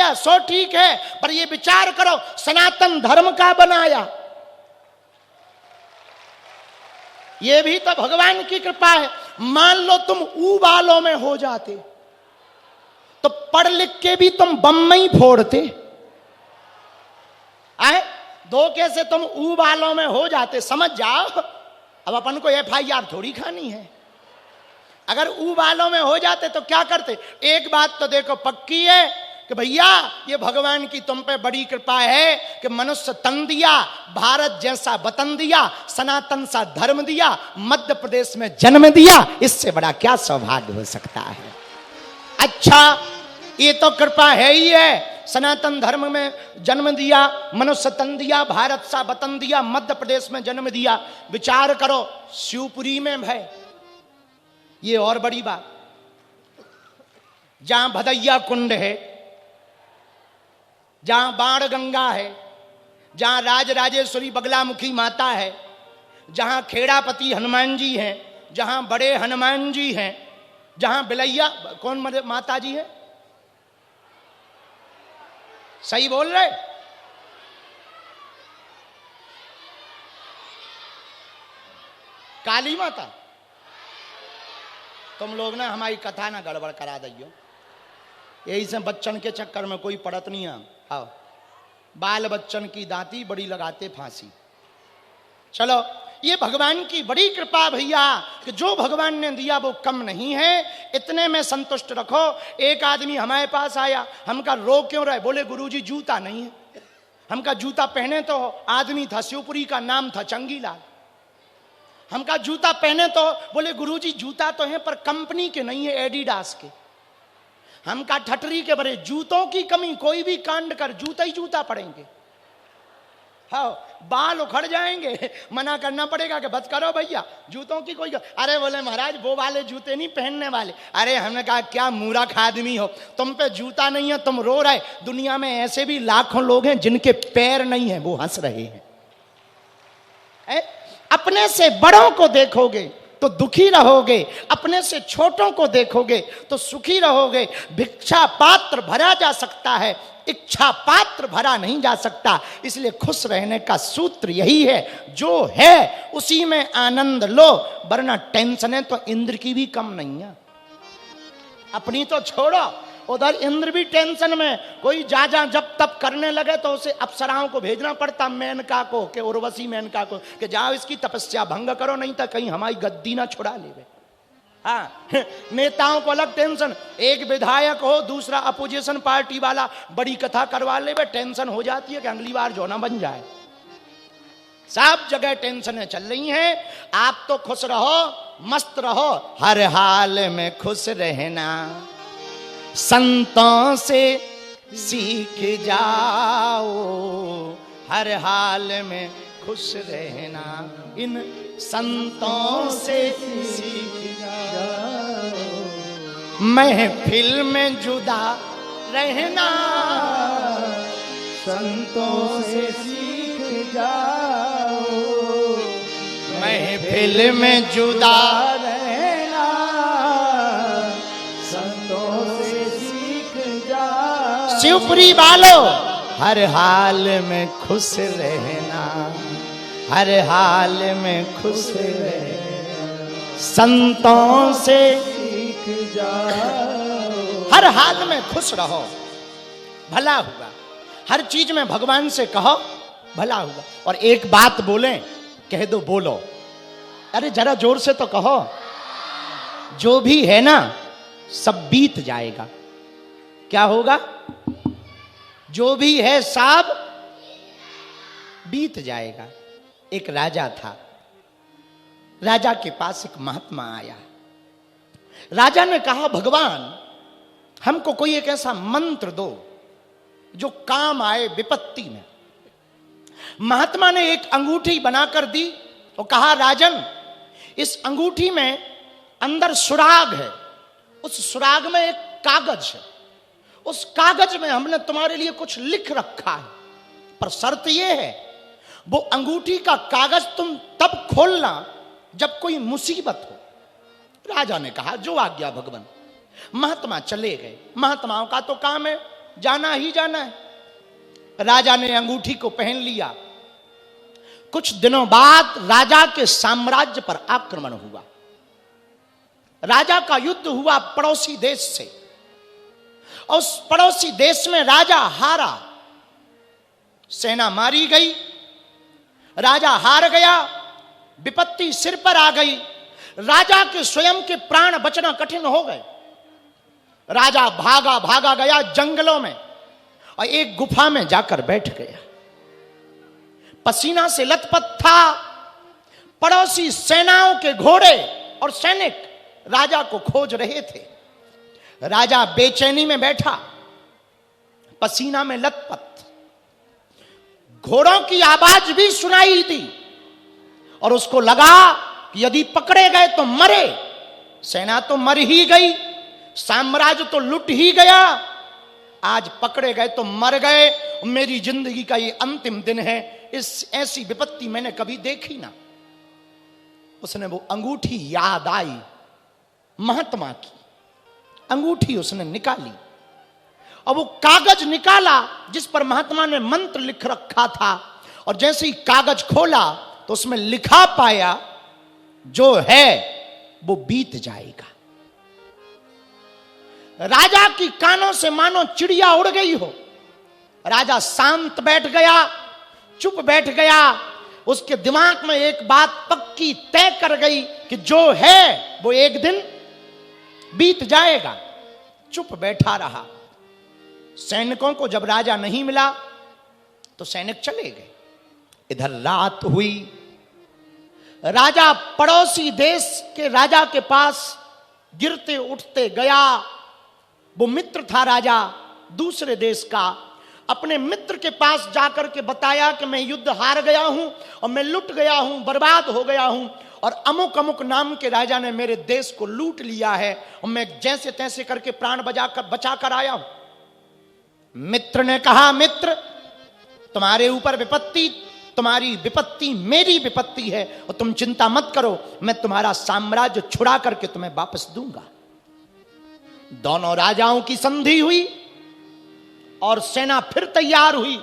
बनाया सो ठीक है, पर ये विचार करो सनातन धर्म का बनाया, ये भी तो भगवान की कृपा है। मान लो तुम ऊ बालों में हो जाते तो पढ़ लिख के भी तुम बम में ही फोड़ते। आए धोखे से तुम ऊ बालों में हो जाते, समझ जाओ। अब अपन को FIR थोड़ी खानी है। अगर ऊ बालों में हो जाते तो क्या करते? एक बात तो देखो पक्की है कि भैया ये भगवान की तुम पे बड़ी कृपा है कि मनुष्य तन दिया, भारत जैसा वतन दिया, सनातन सा धर्म दिया, मध्य प्रदेश में जन्म दिया, इससे बड़ा क्या सौभाग्य हो सकता है। अच्छा ये तो कृपा है ही है, सनातन धर्म में जन्म दिया, मनुष्य तन दिया, भारत सा वतन दिया, मध्य प्रदेश में जन्म दिया। विचार करो शिवपुरी में भय, ये और बड़ी बात, जहां भदैया कुंड है, जहां बाण गंगा है, जहां राजराजेश्वरी बगलामुखी माता है, जहां खेड़ापति हनुमान जी हैं, जहां बड़े हनुमान जी हैं, जहां बिलैया कौन माता जी है, सही बोल रहे? काली माता। तुम लोग ना हमारी कथा ना गड़बड़ करा दियो, यही से बच्चन के चक्कर में कोई पड़त नहीं है। हाँ, बाल बच्चन की दांती बड़ी लगाते फांसी। चलो ये भगवान की बड़ी कृपा भैया कि जो भगवान ने दिया वो कम नहीं है, इतने में संतुष्ट रखो। एक आदमी हमारे पास आया, हम कहा रो क्यों रहे? बोले गुरुजी जूता नहीं है। हम कहा जूता पहने तो हो। आदमी था शिवपुरी का, नाम था चंगीलाल। हम कहा जूता पहने तो, बोले गुरुजी जूता तो है पर कंपनी के नहीं है, एडिडास के। हम कहा ठटरी के बड़े, जूतों की कमी, कोई भी कांड कर जूता ही जूता पड़ेंगे। हाँ बाल उखड़ जाएंगे, मना करना पड़ेगा कि बस करो भैया जूतों की कोई। अरे बोले महाराज वो वाले जूते नहीं पहनने वाले। अरे हमने कहा क्या मूर्ख आदमी हो, तुम पे जूता नहीं है तुम रो रहे। दुनिया में ऐसे भी लाखों लोग हैं जिनके पैर नहीं है, वो हंस रहे हैं। अपने से बड़ों को देखोगे तो दुखी रहोगे, अपने से छोटों को देखोगे तो सुखी रहोगे। भिक्षा पात्र भरा जा सकता है, इच्छा पात्र भरा नहीं जा सकता। इसलिए खुश रहने का सूत्र यही है, जो है उसी में आनंद लो, वरना टेंशनें तो इंद्र की भी कम नहीं है। अपनी तो छोड़ो, उधर इंद्र भी टेंशन में। कोई जा जब तब करने लगे तो उसे अप्सराओं को भेजना पड़ता, मेनका को कि उर्वशी मेनका को कि जाओ इसकी तपस्या भंग करो, नहीं तो कहीं हमारी गद्दी ना छुड़ा ले। हाँ नेताओं को अलग टेंशन, एक विधायक हो दूसरा अपोजिशन पार्टी वाला बड़ी कथा करवा ले, टेंशन हो जाती है कि अगली बार जो ना बन जाए। सब जगह टेंशनें चल रही हैं। आप तो खुश रहो, मस्त रहो, हर हाल में खुश रहना, संतों से सीख जाओ, हर हाल में खुश रहना, इन संतों से सीख जाओ, महफिल में जुदा रहना, संतों से सीख जाओ, महफिल में जुदा रहना, संतों से सीख जाओ। शिवपुरी वालों हर हाल में खुश रहना, हर हाल में खुश रहना, संतों से सीख जाओ। हर हाल में खुश रहो, भला होगा। हर चीज में भगवान से कहो भला होगा। और एक बात बोलें, कह दो बोलो, अरे जरा जोर से तो कहो, जो भी है ना सब बीत जाएगा। क्या होगा? जो भी है सब बीत जाएगा। एक राजा था, राजा के पास एक महात्मा आया। राजा ने कहा भगवान हमको कोई एक ऐसा मंत्र दो जो काम आए विपत्ति में। महात्मा ने एक अंगूठी बनाकर दी और कहा राजन इस अंगूठी में अंदर सुराग है, उस सुराग में एक कागज है, उस कागज में हमने तुम्हारे लिए कुछ लिख रखा है, पर शर्त यह है वो अंगूठी का कागज तुम तब खोलना जब कोई मुसीबत हो। राजा ने कहा जो आज्ञा भगवान। महात्मा चले गए। महात्माओं का तो काम है जाना ही जाना है। राजा ने अंगूठी को पहन लिया। कुछ दिनों बाद राजा के साम्राज्य पर आक्रमण हुआ। राजा का युद्ध हुआ पड़ोसी देश से, और उस पड़ोसी देश में राजा हारा। सेना मारी गई, राजा हार गया, विपत्ति सिर पर आ गई। राजा के स्वयं के प्राण बचना कठिन हो गए। राजा भागा भागा गया जंगलों में और एक गुफा में जाकर बैठ गया। पसीना से लथपथ था। पड़ोसी सेनाओं के घोड़े और सैनिक राजा को खोज रहे थे। राजा बेचैनी में बैठा, पसीना में लथपथ। घोड़ों की आवाज भी सुनाई दी और उसको लगा कि यदि पकड़े गए तो मरे। सेना तो मर ही गई, साम्राज्य तो लुट ही गया, आज पकड़े गए तो मर गए। मेरी जिंदगी का ये अंतिम दिन है। इस ऐसी विपत्ति मैंने कभी देखी ना। उसने वो अंगूठी याद आई, महात्मा की अंगूठी उसने निकाली और वो कागज निकाला जिस पर महात्मा ने मंत्र लिख रखा था। और जैसे ही कागज खोला तो उसमें लिखा पाया, जो है वो बीत जाएगा। राजा की कानों से मानो चिड़िया उड़ गई हो। राजा शांत बैठ गया, चुप बैठ गया। उसके दिमाग में एक बात पक्की तय कर गई कि जो है वो एक दिन बीत जाएगा। चुप बैठा रहा। सैनिकों को जब राजा नहीं मिला तो सैनिक चले गए। इधर रात हुई। राजा पड़ोसी देश के राजा के पास गिरते उठते गया। वो मित्र था राजा दूसरे देश का। अपने मित्र के पास जाकर के बताया कि मैं युद्ध हार गया हूं और मैं लुट गया हूं, बर्बाद हो गया हूं, और अमुक अमुक नाम के राजा ने मेरे देश को लूट लिया है और मैं जैसे तैसे करके प्राण बचा कर आया हूं। मित्र ने कहा, मित्र, तुम्हारे ऊपर विपत्ति, तुम्हारी विपत्ति मेरी विपत्ति है और तुम चिंता मत करो, मैं तुम्हारा साम्राज्य छुड़ा करके तुम्हें वापस दूंगा। दोनों राजाओं की संधि हुई और सेना फिर तैयार हुई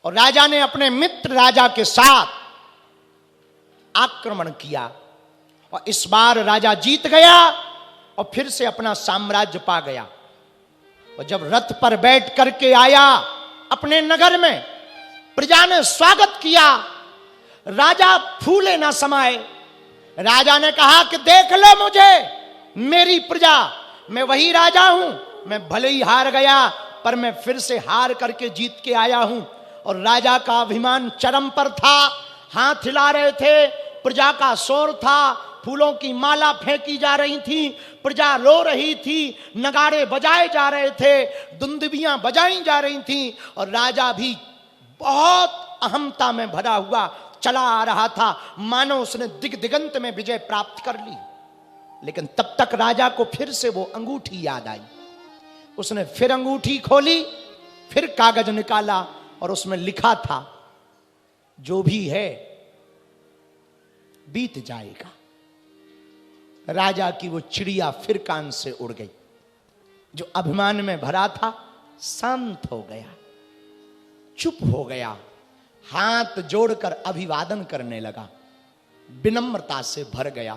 और राजा ने अपने मित्र राजा के साथ आक्रमण किया और इस बार राजा जीत गया और फिर से अपना साम्राज्य पा गया। और जब रथ पर बैठ करके आया अपने नगर में, प्रजा ने स्वागत किया। राजा फूले ना समाये। राजा ने कहा कि देख लो मुझे, मेरी प्रजा, मैं वही राजा हूं। मैं भले ही हार गया पर मैं फिर से हार करके जीत के आया हूं। और राजा का अभिमान चरम पर था। हाथ हिला रहे थे, प्रजा का शोर था, फूलों की माला फेंकी जा रही थी, प्रजा रो रही थी, नगाड़े बजाए जा रहे थे, दुंदुभियां बजाई जा रही थी और राजा भी बहुत अहमता में भरा हुआ चला आ रहा था, मानो उसने दिगंत में विजय प्राप्त कर ली। लेकिन तब तक राजा को फिर से वो अंगूठी याद आई। उसने फिर अंगूठी खोली, फिर कागज निकाला और उसमें लिखा था, जो भी है बीत जाएगा। राजा की वो चिड़िया फिर कान से उड़ गई। जो अभिमान में भरा था शांत हो गया, चुप हो गया, हाथ जोड़कर अभिवादन करने लगा, विनम्रता से भर गया,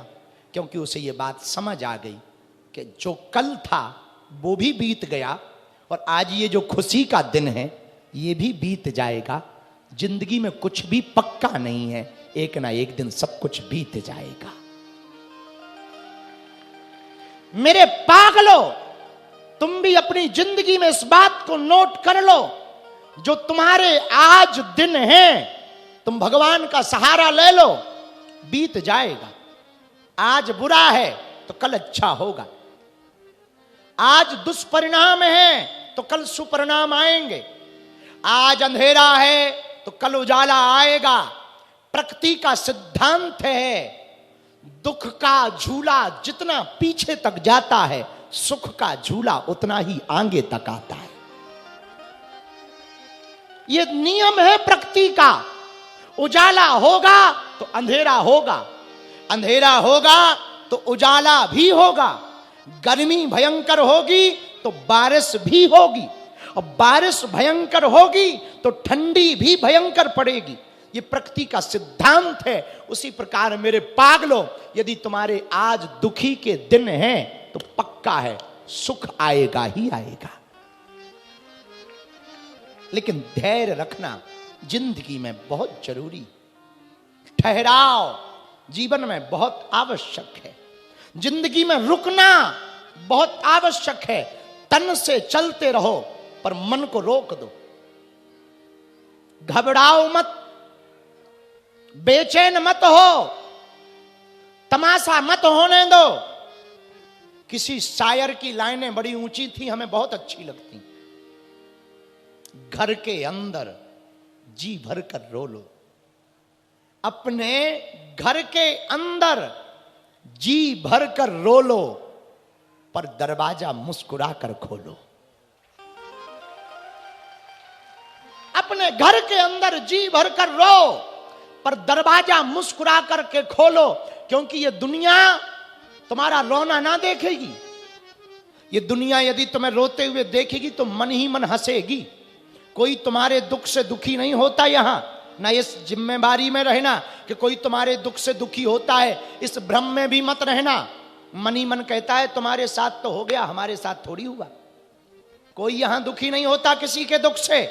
क्योंकि उसे ये बात समझ आ गई कि जो कल था वो भी बीत गया और आज ये जो खुशी का दिन है ये भी बीत जाएगा। जिंदगी में कुछ भी पक्का नहीं है, एक ना एक दिन सब कुछ बीत जाएगा। मेरे पागलो, तुम भी अपनी जिंदगी में इस बात को नोट कर लो, जो तुम्हारे आज दिन है तुम भगवान का सहारा ले लो, बीत जाएगा। आज बुरा है तो कल अच्छा होगा, आज दुष्परिणाम है तो कल सुपरिणाम आएंगे, आज अंधेरा है तो कल उजाला आएगा। प्रकृति का सिद्धांत है, दुख का झूला जितना पीछे तक जाता है, सुख का झूला उतना ही आगे तक आता है। ये नियम है प्रकृति का। उजाला होगा तो अंधेरा होगा, अंधेरा होगा तो उजाला भी होगा, गर्मी भयंकर होगी तो बारिश भी होगी और बारिश भयंकर होगी तो ठंडी भी भयंकर पड़ेगी। ये प्रकृति का सिद्धांत है। उसी प्रकार मेरे पागलों, यदि तुम्हारे आज दुखी के दिन हैं तो पक्का है सुख आएगा ही आएगा। लेकिन धैर्य रखना जिंदगी में बहुत जरूरी, ठहराव जीवन में बहुत आवश्यक है। जिंदगी में रुकना बहुत आवश्यक है। तन से चलते रहो पर मन को रोक दो। घबराओ मत, बेचैन मत हो, तमाशा मत होने दो। किसी शायर की लाइनें बड़ी ऊंची थी, हमें बहुत अच्छी लगती। घर के अंदर जी भर कर रो लो, अपने घर के अंदर जी भर कर रो लो, पर दरवाजा मुस्कुरा कर खोलो। अपने घर के अंदर जी भर कर रो, पर दरवाजा मुस्कुरा करके खोलो, क्योंकि ये दुनिया तुम्हारा रोना ना देखेगी। ये दुनिया यदि तुम्हें रोते हुए देखेगी तो मन ही मन हंसेगी। कोई तुम्हारे दुख से दुखी नहीं होता यहां, ना इस जिम्मेदारी में रहना कि कोई तुम्हारे दुख से दुखी होता है, इस भ्रम में भी मत रहना। मन ही मन कहता है तुम्हारे साथ तो हो गया, हमारे साथ थोड़ी हुआ। कोई यहां दुखी नहीं होता किसी के दुख से,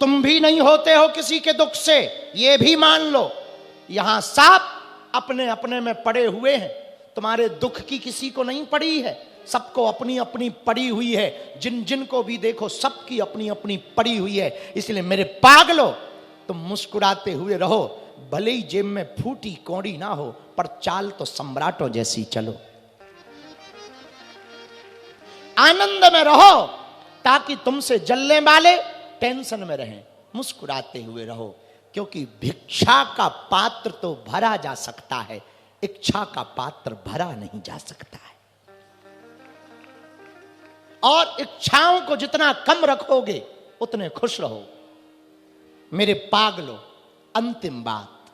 तुम भी नहीं होते हो किसी के दुख से, ये भी मान लो। यहां सब अपने अपने में पड़े हुए हैं। तुम्हारे दुख की किसी को नहीं पड़ी है, सबको अपनी अपनी पड़ी हुई है। जिन जिन को भी देखो सबकी अपनी अपनी पड़ी हुई है। इसलिए मेरे पागलो, तुम मुस्कुराते हुए रहो, भले ही जेब में फूटी कौड़ी ना हो, पर चाल तो सम्राटों जैसी चलो। आनंद में रहो ताकि तुमसे जलने वाले टेंशन में रहें। मुस्कुराते हुए रहो, क्योंकि भिक्षा का पात्र तो भरा जा सकता है, इच्छा का पात्र भरा नहीं जा सकता है। और इच्छाओं को जितना कम रखोगे उतने खुश रहो। मेरे पागलों, अंतिम बात,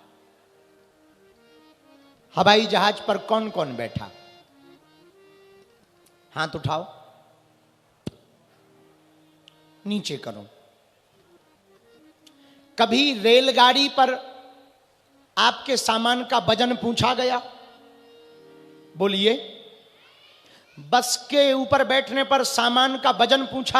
हवाई जहाज पर कौन कौन बैठा? हाथ उठाओ, नीचे करो। कभी रेलगाड़ी पर आपके सामान का वजन पूछा गया? बोलिए। बस के ऊपर बैठने पर सामान का वजन पूछा